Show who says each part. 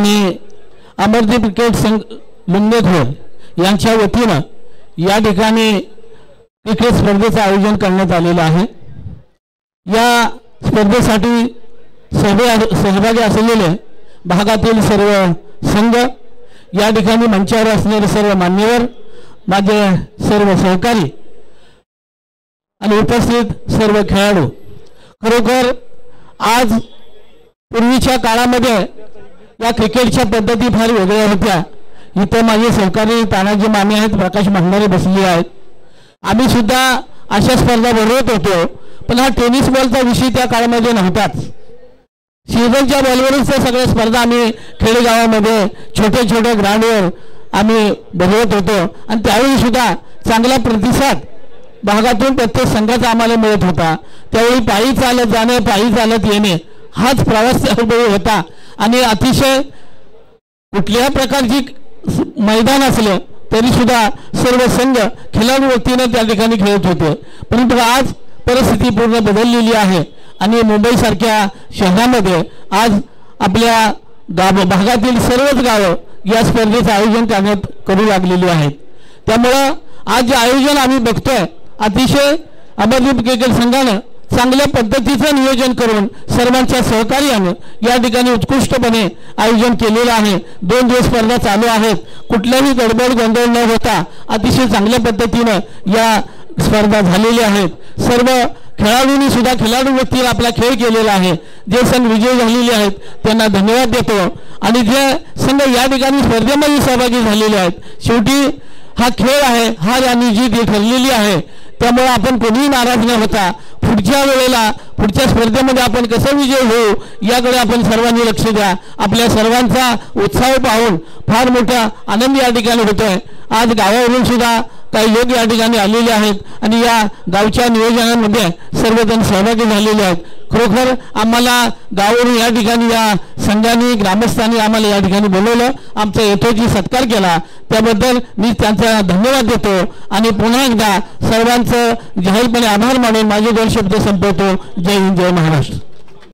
Speaker 1: आणि अमरदीप क्रिकेट संघ लिंगेखोर यांच्या वतीनं या ठिकाणी क्रिकेट स्पर्धेचं आयोजन करण्यात आलेलं आहे। या स्पर्धेसाठी सहभागी असलेले भागातील सर्व संघ, या ठिकाणी मंचावर असलेले सर्व मान्यवर, माझे सर्व सहकारी आणि उपस्थित सर्व खेळाडू, खरोखर आज पूर्वीच्या काळामध्ये या क्रिकेटच्या पद्धती फार वेगळ्या होत्या। इथे माझे सहकारी तानाजी माने आहेत, प्रकाश भंडारे बसले आहेत। आम्ही सुद्धा अशा स्पर्धा भरवत होतो, पण हा टेनिस बॉलचा विषय त्या काळामध्ये नव्हताच। सीझनच्या बॉलवरच त्या सगळ्या स्पर्धा आम्ही खेडेगावामध्ये छोटे छोटे ग्राउंडवर आम्ही भरवत होतो आणि त्यावेळी सुद्धा चांगला प्रतिसाद भागातून प्रत्येक संघाचा आम्हाला मिळत होता। त्यावेळी पायी चालत जाणे, पायी चालत येणे हाच प्रवास अनुभव होता आणि अतिशय कुठल्याही प्रकारची मैदान असलं तरी सुद्धा सर्व संघ खेळाडू वतीनं त्या ठिकाणी खेळत होते। परंतु आज परिस्थिती पूर्ण बदललेली आहे आणि मुंबई सारख्या शहरामध्ये आज आपल्या भागातील सर्वच गावं या स्पर्धेचं आयोजन करू लागलेली आहेत। त्यामुळं आज जे आयोजन आम्ही बघतोय, अतिशय अमरदीप क्रिकेट संघानं चांगल्या पद्धतीचं नियोजन करून सर्वांच्या सहकार्यानं या ठिकाणी उत्कृष्टपणे आयोजन केलेलं आहे। 2 दिवस स्पर्धा चालू आहेत। कुठल्याही गडबड गोंधळ न होता अतिशय चांगल्या पद्धतीनं या स्पर्धा झालेल्या आहेत। सर्व खेळाडूंनी सुद्धा खेळाडू वतीने आपला खेळ केलेला आहे। जे संघ विजयी झालेले आहेत त्यांना धन्यवाद देतो आणि जे संघ या ठिकाणी स्पर्धेमध्ये सहभागी झालेले आहेत, शेवटी हा खेळ आहे, हार आणि जीत ही ठरलेली आहे। त्यामुळे आपण कोणीही नाराज न होता पुढच्या वेळेला पुढच्या स्पर्धेमध्ये आपण कसं विजय होऊ याकडे आपण सर्वांनी लक्ष द्या। आपल्या सर्वांचा उत्साह पाहून फार मोठा आनंद या ठिकाणी होतोय। आज गावावरून सुद्धा काही लोक या ठिकाणी आलेले आहेत आणि या गावच्या नियोजनामध्ये सर्वजण सहभागी झालेले आहेत। खरोखर आम्हाला गावावरून या ठिकाणी या संघाने ग्रामस्थांनी आम्हाला या ठिकाणी बोलवलं, आमचा यथोचित सत्कार केला, त्याबद्दल मी त्यांचा धन्यवाद देतो आणि पुन्हा एकदा सर्वांचं जाहीरपणे आभार मानून माझे 2 शब्द संपवतो। जय हिंद, जय महाराष्ट्र।